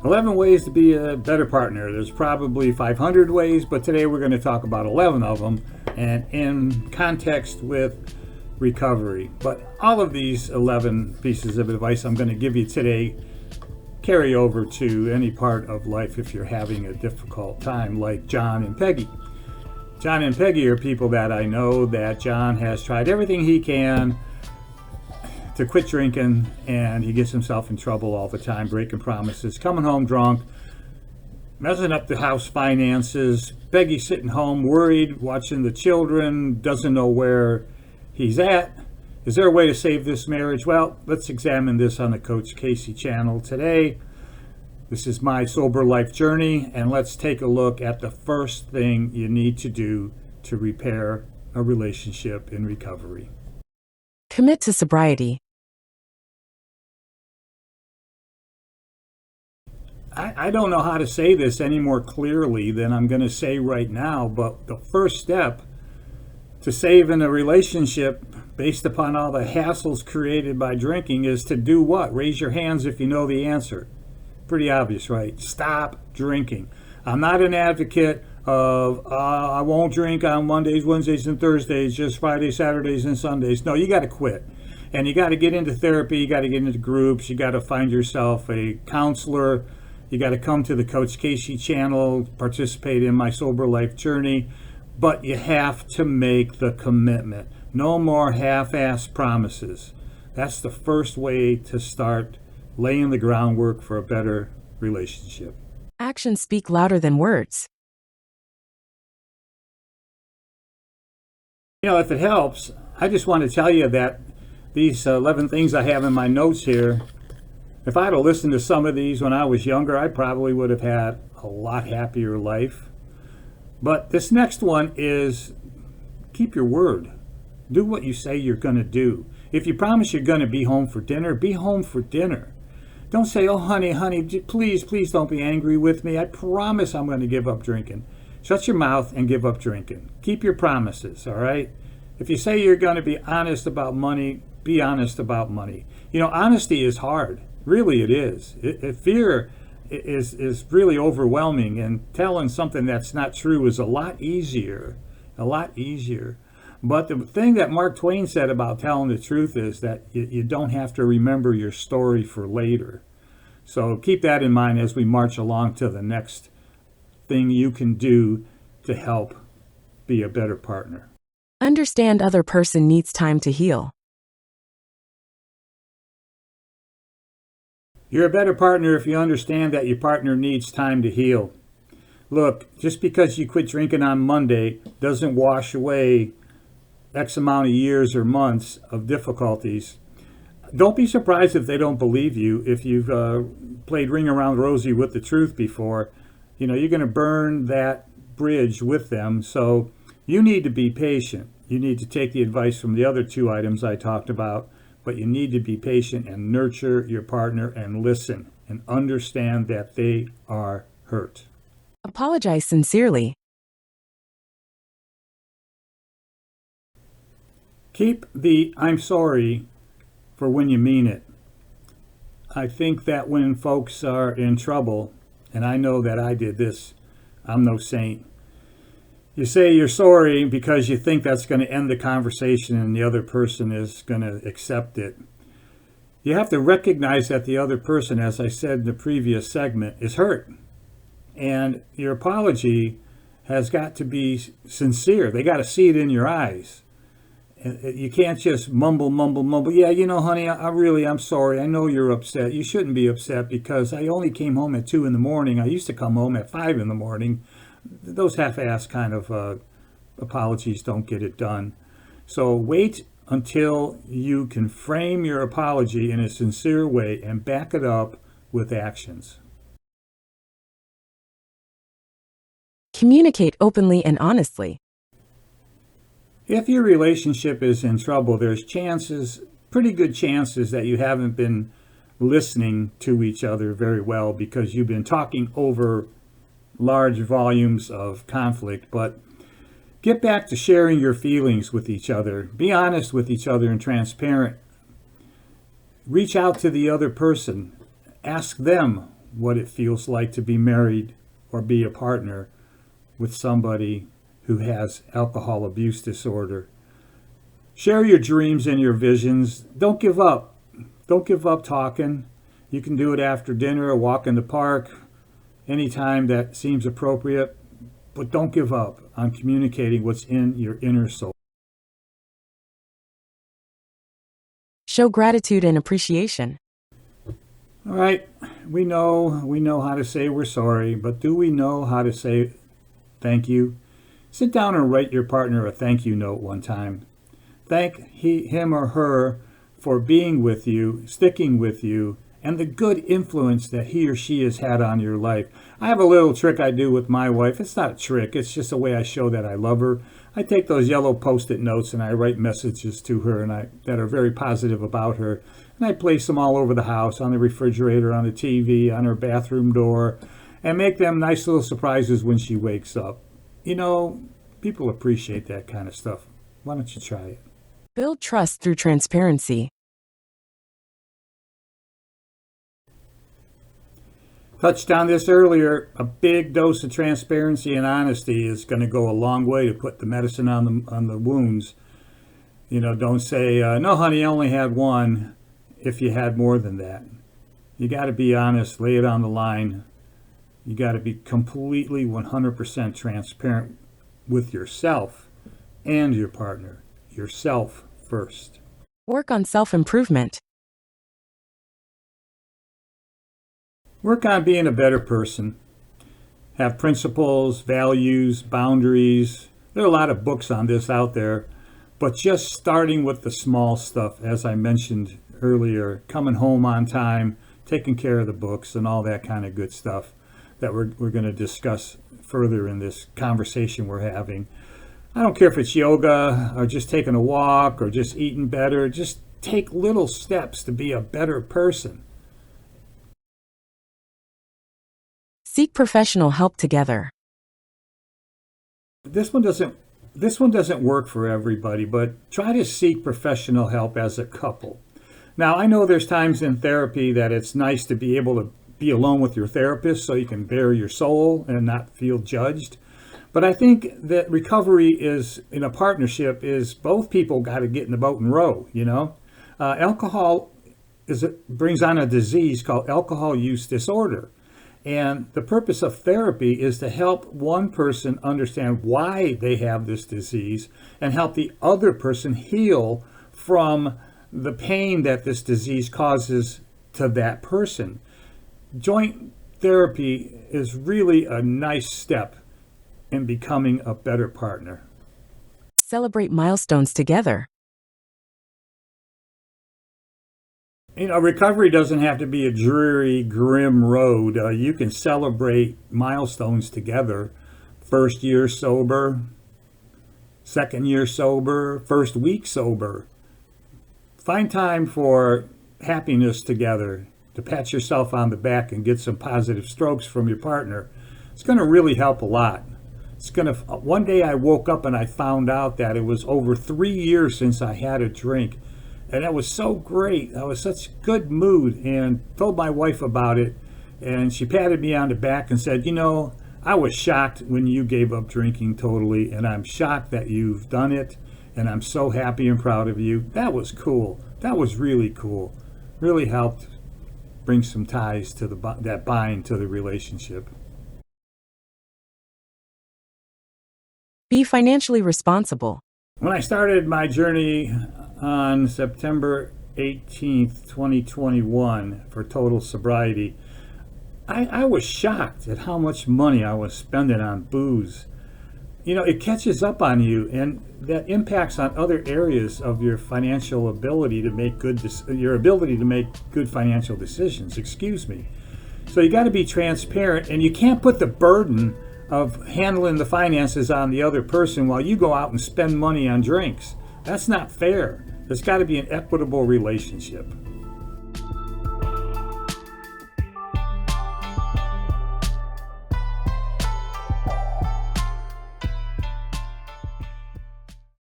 11 ways to be a better partner. There's probably 500 ways, but today we're going to talk about 11 of them and in context with recovery. But all of these 11 pieces of advice I'm going to give you today carry over to any part of life if you're having a difficult time, like John and Peggy. John and Peggy are people that I know that John has tried everything he can to quit drinking, and he gets himself in trouble all the time, breaking promises, coming home drunk, messing up the house finances. Peggy sitting home worried, watching the children, doesn't know where he's at. Is there a way to save this marriage? Well, let's examine this on the Coach Casey channel today. This is my sober life journey, and let's take a look at the first thing you need to do to repair a relationship in recovery. Commit to sobriety. I don't know how to say this any more clearly than I'm going to say right now, but the first step to saving a relationship based upon all the hassles created by drinking is to do what? Raise your hands if you know the answer. Pretty obvious, right? Stop drinking. I'm not an advocate of I won't drink on Mondays, Wednesdays, and Thursdays, just Fridays, Saturdays, and Sundays. No, you got to quit. And you got to get into therapy. You got to get into groups. You got to find yourself a counselor. You got to come to the Coach Casey channel, participate in my sober life journey. But you have to make the commitment. No more half-assed promises. That's the first way to start laying the groundwork for a better relationship. Actions speak louder than words. If it helps, I just want to tell you that these 11 things I have in my notes here, if I had listened to some of these when I was younger, I probably would have had a lot happier life. But this next one is keep your word. Do what you say you're going to do. If you promise you're going to be home for dinner, be home for dinner. Don't say, oh, honey, please don't be angry with me. I promise I'm going to give up drinking. Shut your mouth and give up drinking. Keep your promises, all right? If you say you're going to be honest about money, be honest about money. Honesty is hard. Really, it is. Fear is really overwhelming, and telling something that's not true is a lot easier. But the thing that Mark Twain said about telling the truth is that you don't have to remember your story for later. So keep that in mind as we march along to the next thing you can do to help be a better partner. Understand other person needs time to heal. You're a better partner if you understand that your partner needs time to heal. Look, just because you quit drinking on Monday doesn't wash away X amount of years or months of difficulties. Don't be surprised if they don't believe you. If you've played Ring Around Rosie with the truth before, you're going to burn that bridge with them. So you need to be patient. You need to take the advice from the other two items I talked about, but you need to be patient and nurture your partner and listen and understand that they are hurt. Apologize sincerely. Keep the I'm sorry for when you mean it. I think that when folks are in trouble, and I know that I did this, I'm no saint. You say you're sorry because you think that's going to end the conversation and the other person is going to accept it. You have to recognize that the other person, as I said in the previous segment, is hurt. And your apology has got to be sincere. They got to see it in your eyes. You can't just mumble. Yeah, honey, I'm sorry. I know you're upset. You shouldn't be upset because I only came home at 2 a.m. I used to come home at 5 a.m. Those half-assed kind of apologies don't get it done. So wait until you can frame your apology in a sincere way and back it up with actions. Communicate openly and honestly. If your relationship is in trouble, there's pretty good chances that you haven't been listening to each other very well because you've been talking over large volumes of conflict. But get back to sharing your feelings with each other. Be honest with each other and transparent. Reach out to the other person. Ask them what it feels like to be married or be a partner with somebody who has alcohol abuse disorder. Share your dreams and your visions. Don't give up. Don't give up talking. You can do it after dinner or walk in the park, anytime that seems appropriate. But don't give up on communicating what's in your inner soul. Show gratitude and appreciation. All right, we know how to say we're sorry, but do we know how to say thank you? Sit down and write your partner a thank you note one time. Thank him or her for being with you, sticking with you, and the good influence that he or she has had on your life. I have a little trick I do with my wife. It's not a trick, it's just a way I show that I love her. I take those yellow Post-it notes and I write messages to her that are very positive about her. And I place them all over the house, on the refrigerator, on the TV, on her bathroom door, and make them nice little surprises when she wakes up. You know, people appreciate that kind of stuff. Why don't you try it? Build trust through transparency. Touched on this earlier. A big dose of transparency and honesty is going to go a long way to put the medicine on the wounds. You know, don't say, no, honey, I only had one, if you had more than that. You got to be honest, lay it on the line. You got to be completely 100% transparent with yourself and your partner. Yourself first. Work on self-improvement. Work on being a better person. Have principles, values, boundaries. There are a lot of books on this out there, but just starting with the small stuff, as I mentioned earlier, coming home on time, taking care of the books, and all that kind of good stuff that we're going to discuss further in this conversation we're having. I don't care if it's yoga or just taking a walk or just eating better. Just take little steps to be a better person. Seek professional help together. This one doesn't work for everybody, but try to seek professional help as a couple. Now, I know there's times in therapy that it's nice to be able to be alone with your therapist so you can bare your soul and not feel judged. But I think that recovery is, in a partnership, is both people got to get in the boat and row, you know. Alcohol brings on a disease called alcohol use disorder. And the purpose of therapy is to help one person understand why they have this disease and help the other person heal from the pain that this disease causes to that person. Joint therapy is really a nice step in becoming a better partner. Celebrate milestones together. You know, recovery doesn't have to be a dreary, grim road. You can celebrate milestones together. First year sober, second year sober, first week sober. Find time for happiness together, to pat yourself on the back and get some positive strokes from your partner. It's going to really help a lot. One day I woke up and I found out that it was over 3 years since I had a drink. And that was so great. I was such good mood, and told my wife about it. And she patted me on the back and said, you know, I was shocked when you gave up drinking totally, and I'm shocked that you've done it. And I'm so happy and proud of you. That was cool. That was really cool. Really helped bring some ties to that bind to the relationship. Be financially responsible. When I started my journey on September 18th, 2021 for total sobriety, I was shocked at how much money I was spending on booze. You know, it catches up on you, and that impacts on other areas of your financial ability to make good financial decisions. So you got to be transparent, and you can't put the burden of handling the finances on the other person while you go out and spend money on drinks. That's not fair. There's got to be an equitable relationship.